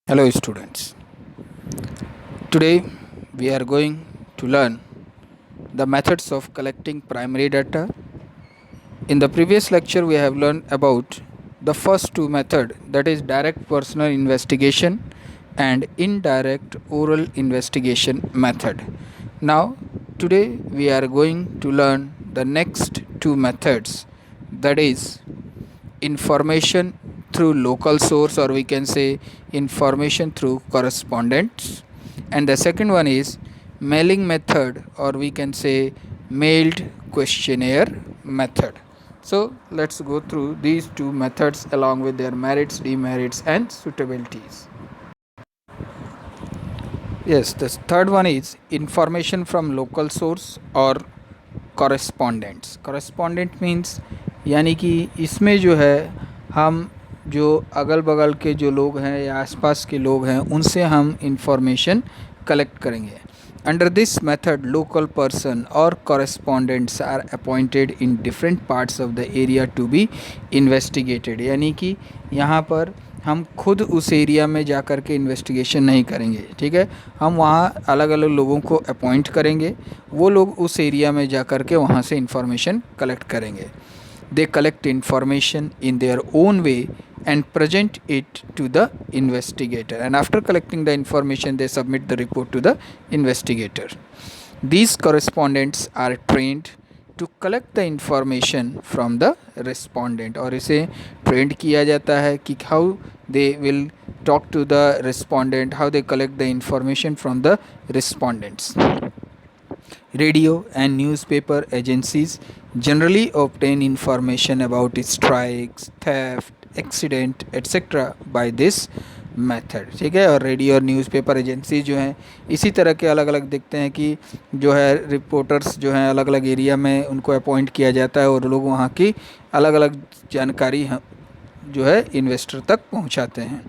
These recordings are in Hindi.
Hello students. Today we are going to learn the methods of collecting primary data. In the previous lecture we have learned about the first two methods, that is direct personal investigation and indirect oral investigation method. Now today we are going to learn the next two methods, that is information through local source, or we can say information through correspondence, and the second one is mailing method, or we can say mailed questionnaire method. So let's go through these two methods along with their merits, demerits and suitabilities. Yes, the third one is information from local source or correspondent means यानी कि इसमें जो है हम जो अगल बगल के जो लोग हैं या आसपास के लोग हैं उनसे हम इंफॉर्मेशन कलेक्ट करेंगे. Under this method local person और correspondents are appointed in different parts of the area to be investigated. यानी कि यहाँ पर हम खुद उस एरिया में जा कर के इन्वेस्टिगेशन नहीं करेंगे, ठीक है. हम वहाँ अलग अलग लोगों को अपॉइंट करेंगे, वो लोग उस एरिया में जा कर के वहाँ से इंफॉर्मेशन कलेक्ट करेंगे. They collect information in their own way and present it to the investigator, and after collecting the information they submit the report to the investigator. These correspondents are trained to collect the information from the respondent, और इसे trained किया जाता है कि how they will talk to the respondent, how they collect the information from the respondents. Radio and newspaper agencies generally obtain information about strikes, theft, accident etcetera by this method, ठीक है. और रेडियो और न्यूज़पेपर एजेंसी जो हैं इसी तरह के अलग अलग देखते हैं कि जो है रिपोर्टर्स जो हैं अलग अलग एरिया में उनको अपॉइंट किया जाता है और लोग वहाँ की अलग अलग जानकारी जो है इन्वेस्टर तक पहुँचाते हैं.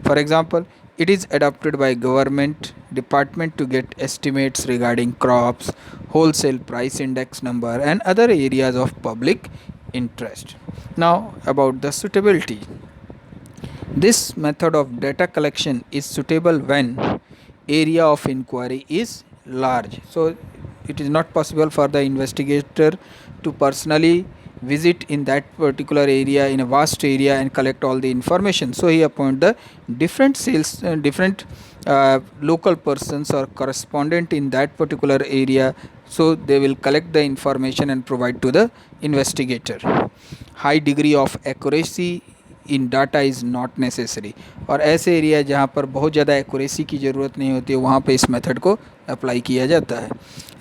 For example, it is adopted by government department to get estimates regarding crops, wholesale price index number and other areas of public interest. Now about the suitability. This method of data collection is suitable when area of inquiry is large. So it is not possible for the investigator to personally visit in that particular area, in a vast area, and collect all the information. So he appoint the different local persons or correspondent in that particular area, so they will collect the information and provide to the investigator. High degree of accuracy in data is not necessary, और ऐसे एरिया जहाँ पर बहुत ज़्यादा एक्यूरेसी की ज़रूरत नहीं होती है वहाँ पे इस मेथड को अप्लाई किया जाता है.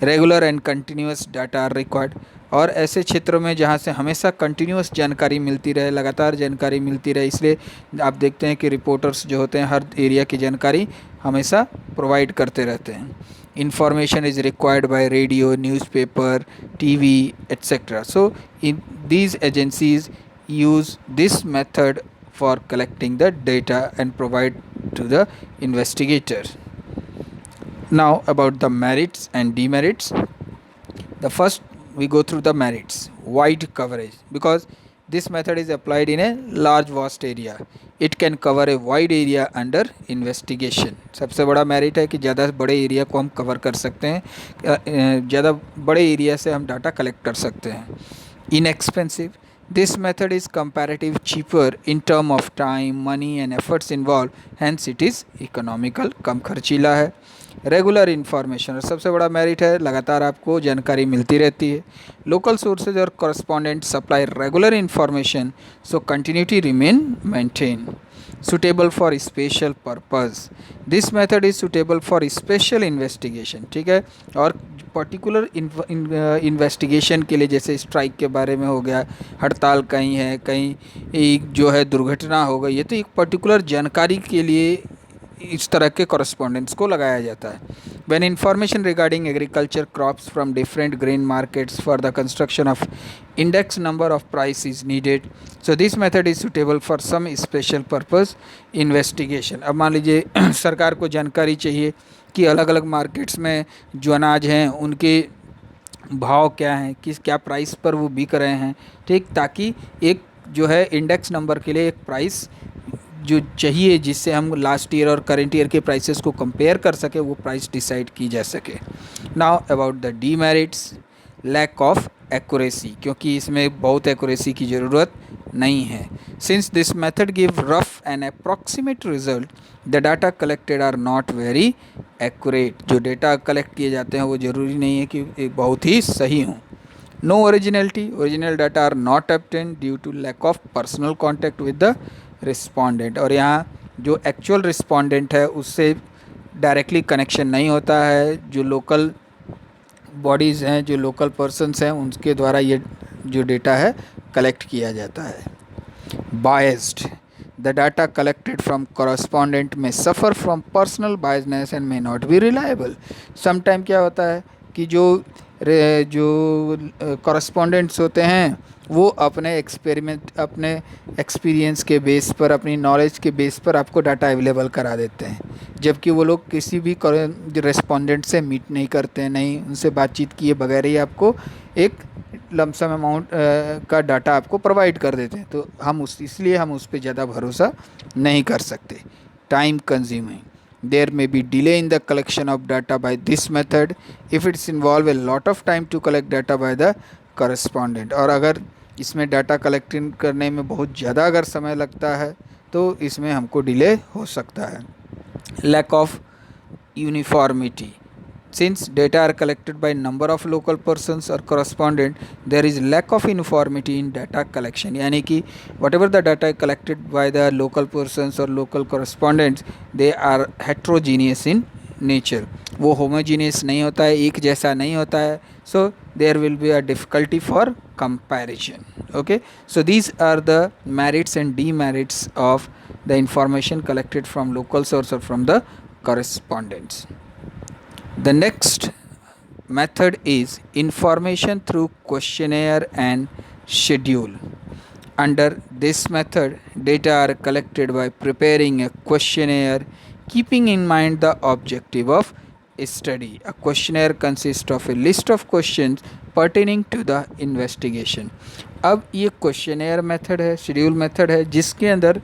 Regular and continuous data are required, और ऐसे क्षेत्रों में जहाँ से हमेशा कंटिन्यूस जानकारी मिलती रहे, लगातार जानकारी मिलती रहे, इसलिए आप देखते हैं कि रिपोर्टर्स जो होते हैं हर एरिया की जानकारी हमेशा प्रोवाइड करते रहते हैं. Information is required by radio, newspaper, TV, etc. So in these agencies use this method for collecting the data and provide to the investigator. Now about the merits and demerits. The first we go through the merits. Wide coverage, because this method is applied in a large vast area. It can cover a wide area under investigation. सबसे बड़ा मेरिट है कि ज़्यादा बड़े एरिया को हम कवर कर सकते हैं, ज़्यादा बड़े एरिया से हम डाटा कलेक्ट कर सकते हैं. Inexpensive. This method is comparatively cheaper in term of time, money and efforts involved, hence it is economical, कम खर्चीला है. रेगुलर इन्फॉर्मेशन, और सबसे बड़ा मेरिट है लगातार आपको जानकारी मिलती रहती है. लोकल सोर्सेज और correspondent supply regular information, so continuity remain maintain. Suitable for special purpose. This method is suitable for special investigation, ठीक है. और पर्टिकुलर इन्वेस्टिगेशन के लिए, जैसे स्ट्राइक के बारे में हो गया, हड़ताल कहीं है, कहीं जो है दुर्घटना हो गई है, तो एक पर्टिकुलर जानकारी के लिए इस तरह के कॉरेस्पॉन्डेंट्स को लगाया जाता है. When information regarding agriculture crops from different grain markets for the construction of index number of price is needed, so this method is suitable for some special purpose investigation. अब मान लीजिए सरकार को जानकारी चाहिए कि अलग अलग मार्केट्स में जो अनाज हैं उनके भाव क्या हैं, क्या प्राइस पर वो बिक रहे हैं, ठीक, ताकि एक जो है इंडेक्स नंबर के लिए एक प्राइस जो चाहिए जिससे हम लास्ट ईयर और करंट ईयर के प्राइसेस को कंपेयर कर सके, वो प्राइस डिसाइड की जा सके। Now about the demerits, lack of accuracy, क्योंकि इसमें बहुत एक्यूरेसी की ज़रूरत नहीं है। Since this method give rough and approximate result, the data collected are not very accurate. जो डेटा कलेक्ट किए जाते हैं वो ज़रूरी नहीं है कि बहुत ही सही हों। No originality, original data are not obtained due to lack of personal contact with the respondent. और यहाँ जो एक्चुअल रिस्पॉन्डेंट है उससे डायरेक्टली कनेक्शन नहीं होता है, जो लोकल बॉडीज़ हैं, जो लोकल पर्सन्स हैं, उनके द्वारा ये जो डेटा है कलेक्ट किया जाता है। Biased, the data collected from correspondent में suffer from personal biasness and may not be reliable. Sometime क्या होता है कि जो कॉरस्पॉन्डेंट्स होते हैं वो अपने एक्सपीरियंस के बेस पर, अपनी नॉलेज के बेस पर आपको डाटा अवेलेबल करा देते हैं, जबकि वो लोग किसी भी रेस्पोंडेंट से मीट नहीं करते हैं, नहीं उनसे बातचीत किए बगैर ही आपको एक लमसम अमाउंट का डाटा आपको प्रोवाइड कर देते हैं। तो इसलिए हम उस पर ज़्यादा भरोसा नहीं कर सकते। Time consuming, there may be delay in the collection of data by this method if it's involve a lot of time to collect data by the correspondent। और अगर इसमें डाटा कलेक्टिंग करने में बहुत ज़्यादा अगर समय लगता है तो इसमें हमको डिले हो सकता है। Lack of uniformity, since data are collected by number of local persons or correspondent, there is lack of uniformity in data collection। यानी कि whatever the data collected by the local persons or local correspondents, they are heterogeneous in nature। वो homogeneous नहीं होता है, एक जैसा नहीं होता है, so there will be a difficulty for comparison। Okay, so these are the merits and demerits of the information collected from local source or from the correspondents। The next method is information through questionnaire and schedule। Under this method, data are collected by preparing a questionnaire, keeping in mind the objective of study। A questionnaire consists of a list of questions pertaining to the investigation। अब ये क्वेश्चनेयर मेथड है, शेड्यूल मेथड है, जिसके अंदर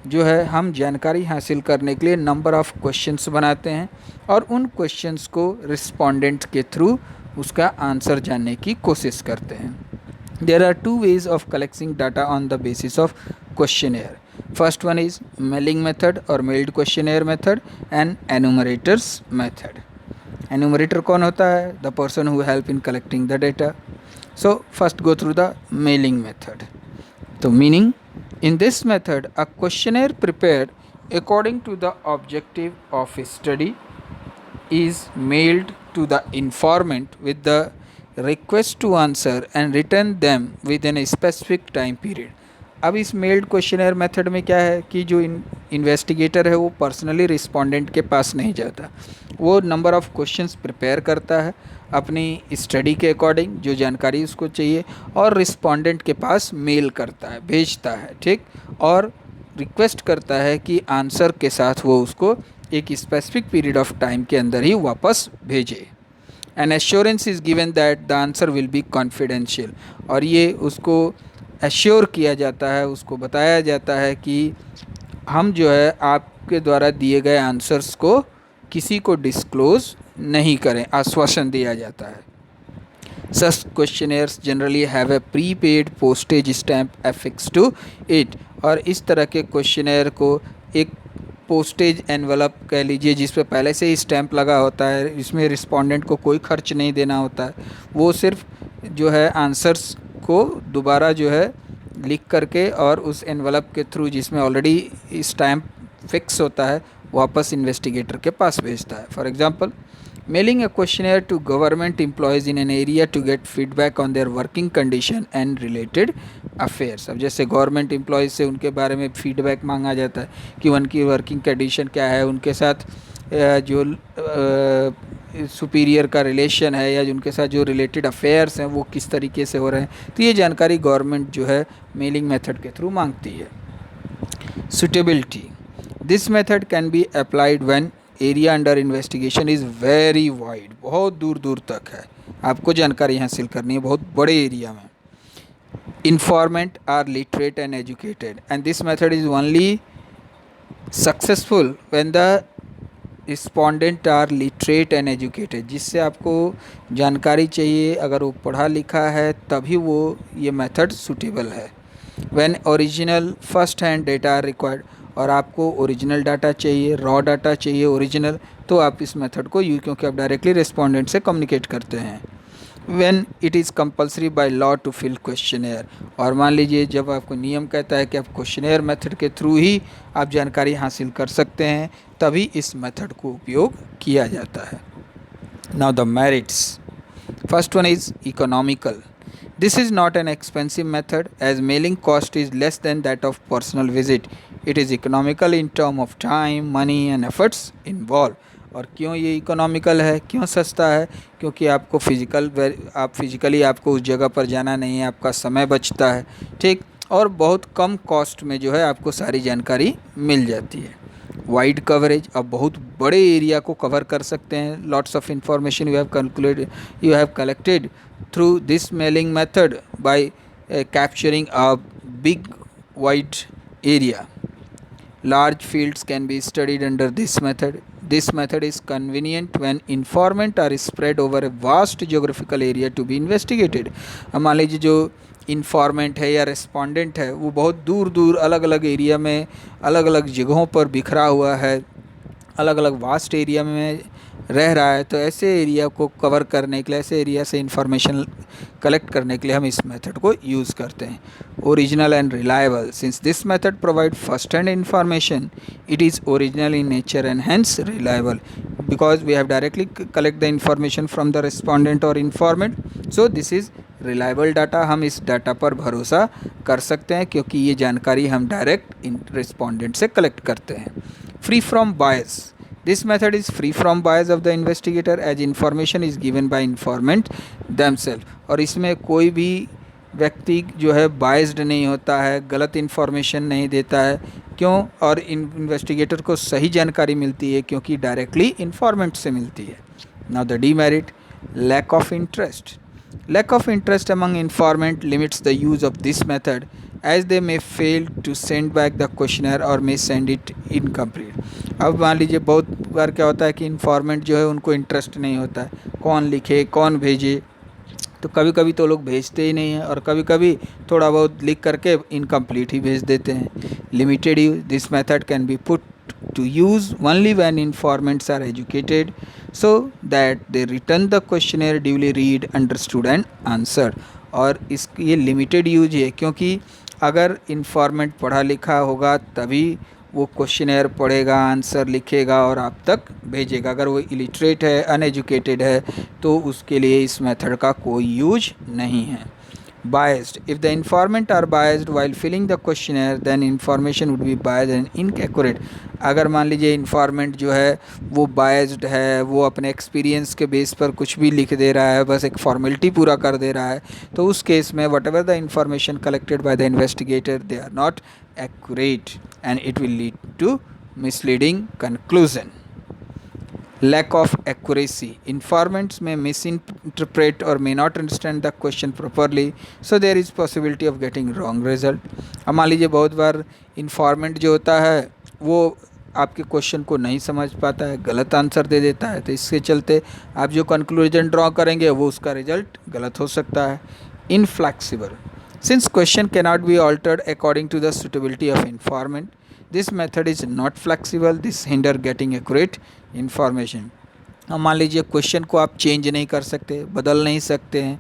जो है हम जानकारी हासिल करने के लिए नंबर ऑफ़ क्वेश्चंस बनाते हैं और उन क्वेश्चंस को रिस्पोंडेंट के थ्रू उसका आंसर जानने की कोशिश करते हैं। There are two ways of collecting data on the basis of questionnaire. First one is mailing method और mailed questionnaire method and enumerators method. Enumerator कौन होता है? The person who help in collecting the data. So first go through the mailing method. तो meaning, in this method a questionnaire prepared according to the objective of a study is mailed to the informant with the request to answer and return them within a specific time period। अब इस मेल्ड क्वेश्चनर मेथड में क्या है कि जो इन्वेस्टिगेटर है वो पर्सनली रिस्पोंडेंट के पास नहीं जाता, वो नंबर ऑफ़ क्वेश्चंस प्रिपेयर करता है अपनी स्टडी के अकॉर्डिंग जो जानकारी उसको चाहिए और रिस्पोंडेंट के पास मेल करता है, भेजता है, ठीक, और रिक्वेस्ट करता है कि आंसर के साथ वो उसको एक स्पेसिफिक पीरियड ऑफ टाइम के अंदर ही वापस भेजे। N assurance is given that the answer will be confidential. और ये उसको एश्योर किया जाता है, उसको बताया जाता है कि हम जो है आपके द्वारा दिए गए आंसर्स को किसी को डिस्क्लोज़ नहीं करें, आश्वासन दिया जाता है। Such questionnaires generally have a prepaid postage stamp affixed to it। और इस तरह के क्वेश्चनेयर को एक पोस्टेज एनवलप कह लीजिए जिस पे पहले से ही स्टैंप लगा होता है, इसमें रिस्पोंडेंट को कोई खर्च नहीं देना होता है, वो सिर्फ जो है आंसर्स को दोबारा जो है लिख करके और उस एनवलप के थ्रू जिसमें ऑलरेडी स्टैंप फिक्स होता है वापस इन्वेस्टिगेटर के पास भेजता है। For example, mailing a questionnaire to government employees in an area to get feedback on their working condition and related affairs. अब जैसे गवर्नमेंट एम्प्लॉयज़ से उनके बारे में फीडबैक मांगा जाता है कि उनकी वर्किंग कंडीशन क्या है, उनके साथ जो सुपीरियर का रिलेशन है या उनके साथ जो रिलेटेड अफेयर्स हैं वो किस तरीके से हो रहे हैं, तो ये जानकारी गवर्नमेंट जो है मेलिंग मेथड के थ्रू मांगती है। Suitability, this method can be applied when area under investigation is very wide. बहुत दूर दूर तक है, आपको जानकारी हासिल करनी है बहुत बड़े एरिया में। Informant are literate and educated and this method is only successful when the respondent are literate and educated, जिससे आपको जानकारी चाहिए, अगर वो पढ़ा लिखा है तभी वो ये मेथड सूटेबल है। When original first hand data are required, और आपको ओरिजिनल डाटा चाहिए, रॉ डाटा चाहिए ओरिजिनल, तो आप इस मेथड को यूज, क्योंकि आप डायरेक्टली रिस्पोंडेंट से कम्युनिकेट करते हैं। When it is compulsory by law to fill questionnaire, और मान लीजिए जब आपको नियम कहता है कि आप क्वेश्चनेयर मेथड के थ्रू ही आप जानकारी हासिल कर सकते हैं, तभी इस मेथड को उपयोग किया जाता है। Now the merits, first one is economical. This is not an expensive method as mailing cost is less than that of personal visit. It is economical in term of time, money and efforts involved. और क्यों ये इकोनॉमिकल है, क्यों सस्ता है? क्योंकि आपको फिजिकली आपको उस जगह पर जाना नहीं है, आपका समय बचता है, ठीक, और बहुत कम कॉस्ट में जो है आपको सारी जानकारी मिल जाती है। वाइड कवरेज, अब बहुत बड़े एरिया को कवर कर सकते हैं। Lots of information you have collected through this mailing method by capturing a big wide area. Large fields can be studied under this method. This method is convenient when informant are spread over a vast geographical area to be investigated. अब मान लीजिए जो इन्फॉर्मेंट है या रेस्पोंडेंट है वो बहुत दूर दूर अलग अलग एरिया में अलग अलग जगहों पर बिखरा हुआ है, अलग अलग वास्ट एरिया में रह रहा है, तो ऐसे एरिया को कवर करने के लिए, ऐसे एरिया से इंफॉर्मेशन कलेक्ट करने के लिए हम इस मेथड को यूज़ करते हैं। Original and reliable, since this method provide first hand information, it is original in nature and hence reliable, because we have directly collect the information from the respondent और informant, so this is reliable data. हम इस डाटा पर भरोसा कर सकते हैं क्योंकि ये जानकारी हम डायरेक्ट इन रिस्पोंडेंट से कलेक्ट करते हैं। Free from bias, this method is free from bias of the investigator as information is given by informant themselves, और इसमें कोई भी व्यक्ति जो है बायस्ड नहीं होता है, गलत इन्फॉर्मेशन नहीं देता है। क्यों? और इन्वेस्टिगेटर को सही जानकारी मिलती है क्योंकि डायरेक्टली इन्फॉर्मेंट से मिलती है। Now the demerit, lack of interest. Lack of interest among informant limits the use of this method as they may fail to send back the questionnaire or may send it incomplete. अब मान लीजिए बहुत बार क्या होता है कि इन्फॉर्मेंट जो है उनको इंटरेस्ट नहीं होता है, कौन लिखे कौन भेजे, तो कभी कभी तो लोग भेजते ही नहीं हैं और कभी कभी थोड़ा बहुत लिख करके इनकम्प्लीट ही भेज देते हैं। Limited use, this method can be put to use only when informants are educated so that they return the questionnaire duly read, understood and answered. और ये लिमिटेड यूज है क्योंकि अगर इंफॉर्मेंट पढ़ा लिखा होगा तभी वो क्वेश्चनेयर पढ़ेगा, आंसर लिखेगा और आप तक भेजेगा। अगर वो इलिटरेट है, अनएजुकेटेड है, तो उसके लिए इस मेथड का कोई यूज नहीं है। Biased, if the informant are biased while filling the questionnaire then information would be biased and inaccurate. अगर मान लीजिए इन्फॉर्मेंट जो है वो बायस्ड है, वो अपने एक्सपीरियंस के बेस पर कुछ भी लिख दे रहा है, बस एक फॉर्मेलिटी पूरा कर दे रहा है, तो उस केस में whatever the information collected by the investigator they are not accurate and it will lead to misleading conclusion. Lack of accuracy, informants may misinterpret or may not understand the question properly, so there is possibility of getting wrong result. अब मान लीजिए बहुत बार इंफॉर्मेंट जो होता है वो आपके क्वेश्चन को नहीं समझ पाता है, गलत आंसर दे देता है, तो इसके चलते आप जो कंक्लूजन ड्रॉ करेंगे वो उसका रिजल्ट गलत हो सकता है। Inflexible, since question cannot be altered according to the suitability of informant, this method is not flexible, this hinder getting accurate information. अब मान लीजिए क्वेश्चन को आप चेंज नहीं कर सकते, बदल नहीं सकते हैं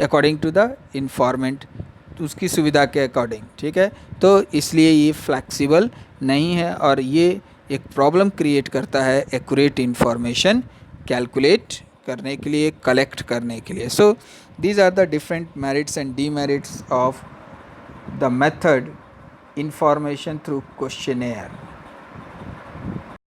अकॉर्डिंग टू द इन्फॉर्मेंट, तो उसकी सुविधा के अकॉर्डिंग, ठीक है, तो इसलिए ये फ्लेक्सिबल नहीं है और ये एक प्रॉब्लम क्रिएट करता है एक्यूरेट इन्फॉर्मेशन कैलकुलेट करने के लिए, कलेक्ट करने के लिए। So these are the different merits and demerits of the method information through questionnaire.